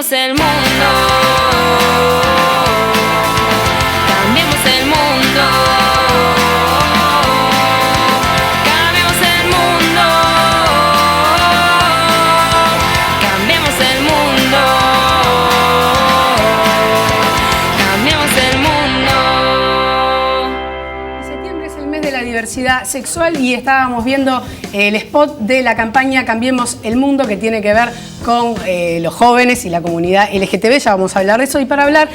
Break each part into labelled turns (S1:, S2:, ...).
S1: Cambiemos el mundo. Cambiemos el mundo. Cambiemos el mundo. Cambiemos el mundo. Cambiemos el mundo.
S2: Septiembre es el mes de la diversidad sexual y estábamos viendo el spot de la campaña Cambiemos el Mundo, que tiene que ver con los jóvenes y la comunidad LGTB. Ya vamos a hablar de eso. Y para hablar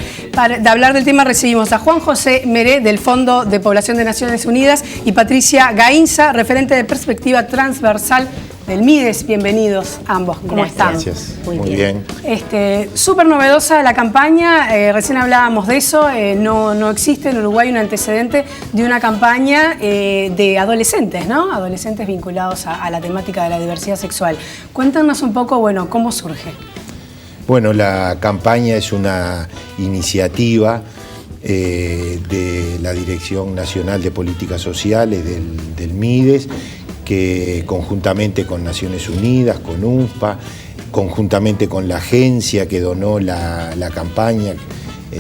S2: del tema recibimos a Juan José Meré, del Fondo de Población de Naciones Unidas, y Patricia Gainza, referente de Perspectiva Transversal del MIDES. Bienvenidos ambos. ¿Cómo están?
S3: Gracias. Muy bien.
S2: Súper novedosa la campaña, recién hablábamos de eso, no existe en Uruguay un antecedente de una campaña de adolescentes, ¿no? Adolescentes vinculados a la temática de la diversidad sexual. Cuéntanos un poco, bueno, ¿cómo surge?
S3: Bueno, la campaña es una iniciativa de la Dirección Nacional de Políticas Sociales del MIDES, que conjuntamente con Naciones Unidas, con UNFPA, conjuntamente con la agencia que donó la campaña,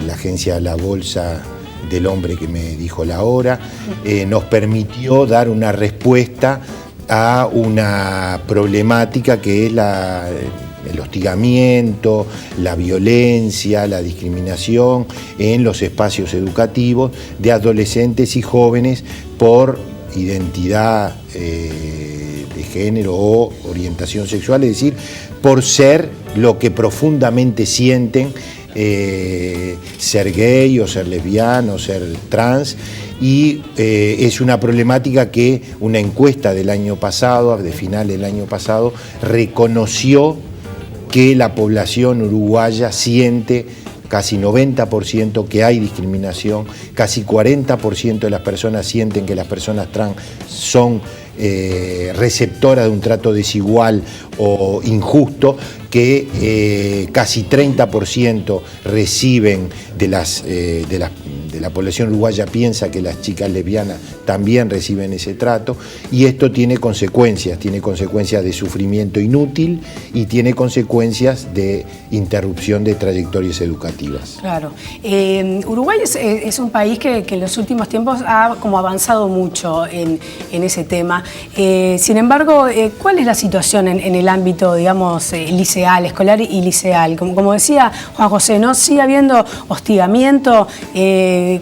S3: la agencia La Bolsa del Hombre que me dijo la hora, nos permitió dar una respuesta a una problemática que es el hostigamiento, la violencia, la discriminación en los espacios educativos de adolescentes y jóvenes por identidad de género o orientación sexual, es decir, por ser lo que profundamente sienten, ser gay o ser lesbiano o ser trans, y es una problemática que una encuesta del año pasado, de final del año pasado, reconoció que la población uruguaya siente casi 90% que hay discriminación, casi 40% de las personas sienten que las personas trans son receptoras de un trato desigual o injusto, que casi 30% reciben de la población uruguaya piensa que las chicas lesbianas también reciben ese trato, y esto tiene consecuencias de sufrimiento inútil y tiene consecuencias de interrupción de trayectorias educativas.
S2: Claro. Uruguay es un país que en los últimos tiempos ha como avanzado mucho en ese tema. Sin embargo, ¿cuál es la situación en el ámbito, digamos, liceal, escolar y liceal? Como decía Juan José, ¿no? Sigue habiendo hostigamiento.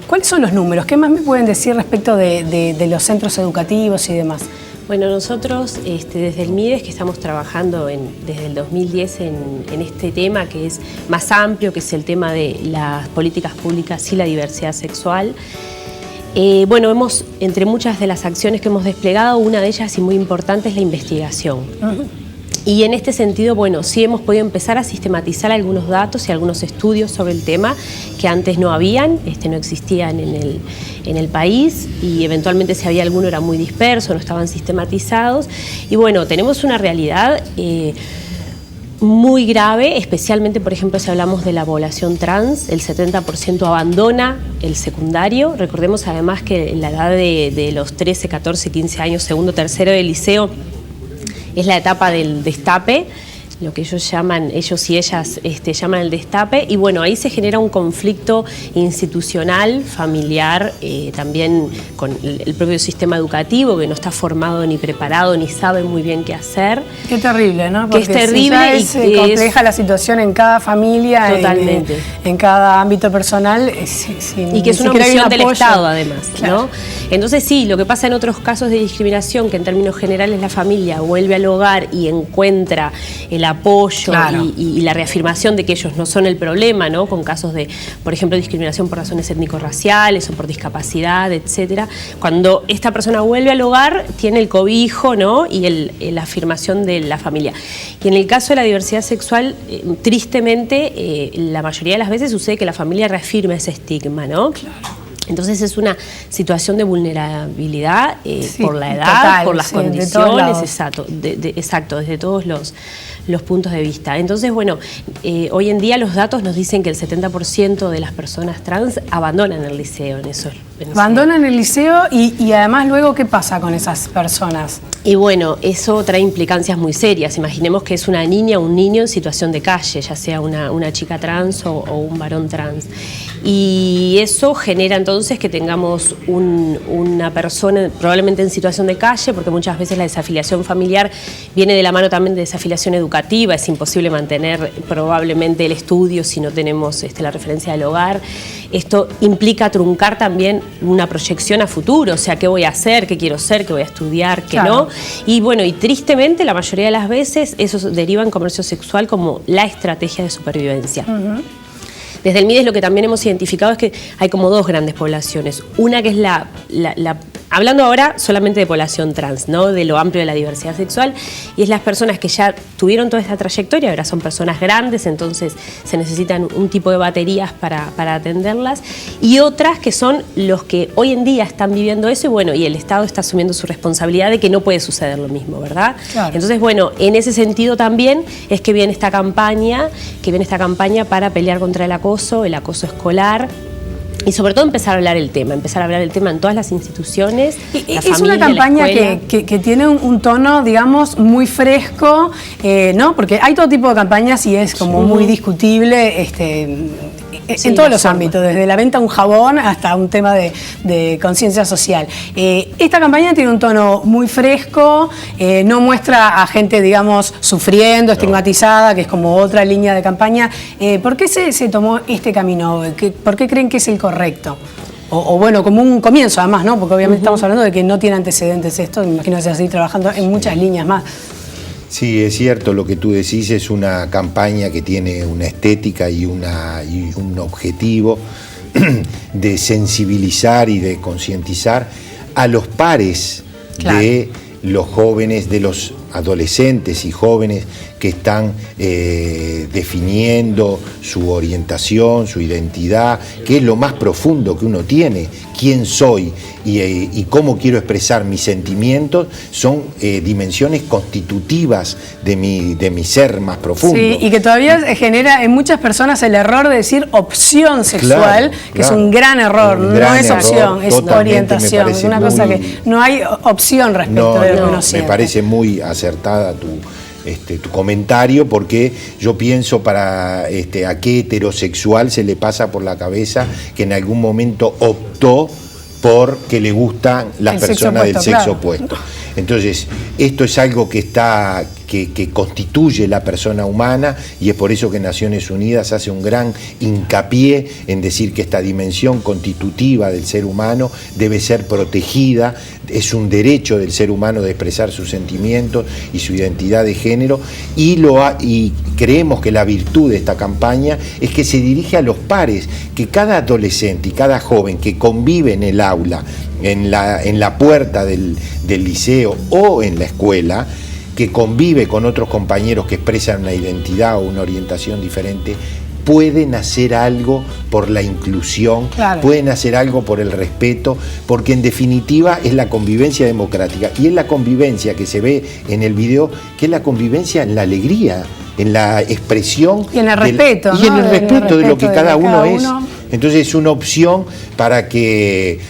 S2: ¿Cuáles son los números? ¿Qué más me pueden decir respecto de los centros educativos y demás?
S4: Bueno, nosotros desde el MIDES, que estamos trabajando desde el 2010 en este tema que es más amplio, que es el tema de las políticas públicas y la diversidad sexual. Bueno, entre muchas de las acciones que hemos desplegado, una de ellas y muy importante es la investigación. Y en este sentido, bueno, sí hemos podido empezar a sistematizar algunos datos y algunos estudios sobre el tema que antes no habían, no existían en el país, y eventualmente si había alguno era muy disperso, no estaban sistematizados. Y bueno, tenemos una realidad muy grave, especialmente, por ejemplo, si hablamos de la población trans, el 70% abandona el secundario. Recordemos además que en la edad de los 13, 14, 15 años, segundo, tercero del liceo, es la etapa del destape, lo que ellos y ellas llaman el destape, y bueno, ahí se genera un conflicto institucional, familiar, también con el propio sistema educativo, que no está formado ni preparado, ni sabe muy bien qué hacer.
S2: Qué terrible, ¿no?
S4: Porque es terrible
S2: y compleja la situación en cada familia,
S4: totalmente,
S2: en cada ámbito personal.
S4: Y que es una misión del Estado, además,
S2: claro,
S4: ¿no? Entonces sí, lo que pasa en otros casos de discriminación, que en términos generales la familia vuelve al hogar y encuentra el apoyo, claro, y la reafirmación de que ellos no son el problema, ¿no? Con casos de, por ejemplo, discriminación por razones étnico-raciales o por discapacidad, etcétera. Cuando esta persona vuelve al hogar, tiene el cobijo, ¿no? Y la afirmación de la familia. Y en el caso de la diversidad sexual, tristemente, la mayoría de las veces sucede que la familia reafirma ese estigma, ¿no? Claro. Entonces es una situación de vulnerabilidad por la edad,
S2: total,
S4: por las
S2: sí,
S4: condiciones, exacto, desde todos los puntos de vista. Entonces, bueno, hoy en día los datos nos dicen que el 70% de las personas trans abandonan el liceo
S2: abandonan el liceo y además luego, ¿qué pasa con esas personas?
S4: Y bueno, eso trae implicancias muy serias. Imaginemos que es una niña o un niño en situación de calle, ya sea una chica trans o un varón trans. Y eso genera entonces que tengamos una persona probablemente en situación de calle, porque muchas veces la desafiliación familiar viene de la mano también de desafiliación educativa. Es imposible mantener probablemente el estudio si no tenemos la referencia del hogar. Esto implica truncar también una proyección a futuro, o sea, qué voy a hacer, qué quiero ser, qué voy a estudiar, qué no. Y bueno, y tristemente la mayoría de las veces eso deriva en comercio sexual como la estrategia de supervivencia. Desde el MIDES lo que también hemos identificado es que hay como dos grandes poblaciones. Una que es hablando ahora solamente de población trans, ¿no? De lo amplio de la diversidad sexual, y es las personas que ya tuvieron toda esta trayectoria, ahora son personas grandes, entonces se necesitan un tipo de baterías para atenderlas, y otras que son los que hoy en día están viviendo eso, y bueno, y el Estado está asumiendo su responsabilidad de que no puede suceder lo mismo, ¿verdad? Claro. Entonces, bueno, en ese sentido también es que viene esta campaña para pelear contra el acoso escolar. Y sobre todo empezar a hablar el tema en todas las instituciones.
S2: Es una campaña que tiene un tono, digamos, muy fresco, ¿no? Porque hay todo tipo de campañas y es como muy discutible en todos los ámbitos, desde la venta de un jabón hasta un tema de conciencia social. Esta campaña tiene un tono muy fresco, no muestra a gente, digamos, sufriendo, estigmatizada, que es como otra línea de campaña. ¿Por qué se tomó este camino? ¿Por qué creen que es el correcto? O bueno, como un comienzo además, ¿no? Porque obviamente estamos hablando de que no tiene antecedentes esto, me imagino que se va a seguir trabajando en muchas líneas más.
S3: Sí, es cierto, lo que tú decís es una campaña que tiene una estética y un objetivo de sensibilizar y de concientizar a los pares de los jóvenes, de los adolescentes y jóvenes que están definiendo su orientación, su identidad, que es lo más profundo que uno tiene, quién soy y cómo quiero expresar mis sentimientos, son dimensiones constitutivas de mi ser más profundo.
S2: Sí, y que todavía genera en muchas personas el error de decir opción sexual, que es un gran error, no es opción, es orientación, es una cosa que no hay opción respecto de lo que uno siente.
S3: Me parece muy acertada tu comentario, porque yo pienso a qué heterosexual se le pasa por la cabeza que en algún momento optó porque le gustan las personas del sexo opuesto. Entonces, esto es algo que constituye la persona humana, y es por eso que Naciones Unidas hace un gran hincapié en decir que esta dimensión constitutiva del ser humano debe ser protegida, es un derecho del ser humano de expresar sus sentimientos y su identidad de género, y creemos que la virtud de esta campaña es que se dirige a los pares, que cada adolescente y cada joven que convive en el aula, en la puerta del liceo o en la escuela, que convive con otros compañeros que expresan una identidad o una orientación diferente, pueden hacer algo por la inclusión, pueden hacer algo por el respeto, porque en definitiva es la convivencia democrática, y es la convivencia que se ve en el video, que es la convivencia en la alegría, en la expresión
S2: y en el respeto,
S3: y en el respeto de lo que cada uno es. Entonces es una opción para que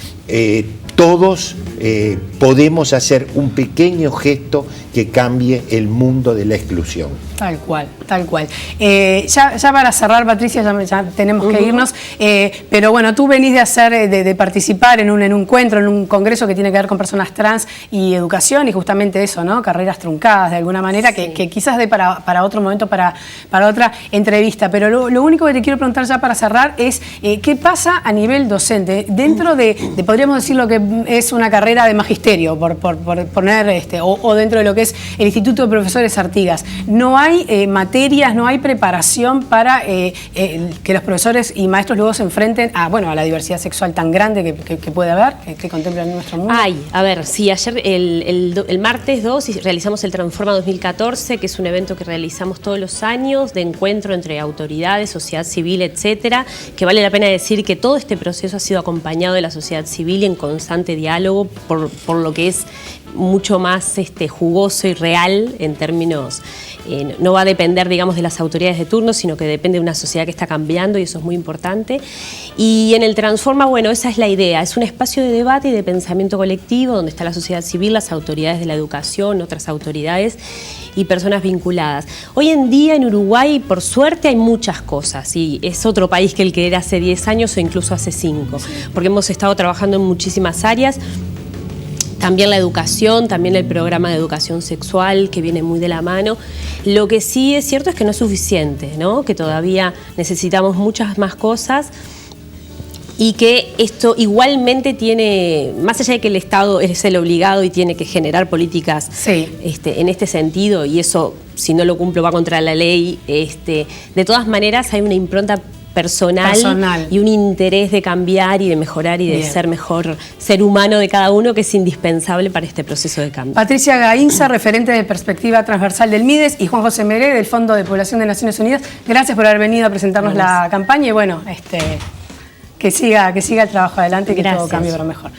S3: todos podemos hacer un pequeño gesto que cambie el mundo de la exclusión.
S2: Tal cual, tal cual. Ya para cerrar, Patricia, ya tenemos que irnos, pero bueno, tú venís de participar en un encuentro, en un congreso que tiene que ver con personas trans y educación, y justamente eso, ¿no? Carreras truncadas de alguna manera, que quizás dé para otro momento, para otra entrevista. Pero lo único que te quiero preguntar ya para cerrar es, ¿qué pasa a nivel docente? Dentro de podríamos decir lo que es una carrera carrera de magisterio, por poner, o dentro de lo que es el Instituto de Profesores Artigas, no hay materias, no hay preparación para que los profesores y maestros luego se enfrenten a la diversidad sexual tan grande que puede haber, que contempla en nuestro mundo?
S4: A ver, sí, ayer, el martes 2, realizamos el Transforma 2014, que es un evento que realizamos todos los años de encuentro entre autoridades, sociedad civil, etcétera, que vale la pena decir que todo este proceso ha sido acompañado de la sociedad civil en constante diálogo, por lo que es mucho más jugoso y real en términos, no va a depender, digamos, de las autoridades de turno, sino que depende de una sociedad que está cambiando, y eso es muy importante. Y en el Transforma, esa es la idea, es un espacio de debate y de pensamiento colectivo donde está la sociedad civil, las autoridades de la educación, otras autoridades y personas vinculadas. Hoy en día en Uruguay, por suerte, hay muchas cosas, y es otro país que el que era hace 10 años o incluso hace 5, porque hemos estado trabajando en muchísimas áreas. También la educación, también el programa de educación sexual, que viene muy de la mano. Lo que sí es cierto es que no es suficiente, ¿no? Que todavía necesitamos muchas más cosas, y que esto igualmente tiene, más allá de que el Estado es el obligado y tiene que generar políticas en este sentido, y eso, si no lo cumplo, va contra la ley, de todas maneras hay una impronta personal y un interés de cambiar y de mejorar y de ser mejor ser humano de cada uno, que es indispensable para este proceso de cambio.
S2: Patricia Gainza, referente de Perspectiva Transversal del MIDES, y Juan José Meré, del Fondo de Población de Naciones Unidas, gracias por haber venido a presentarnos la campaña, y que siga el trabajo adelante y que todo cambie para mejor.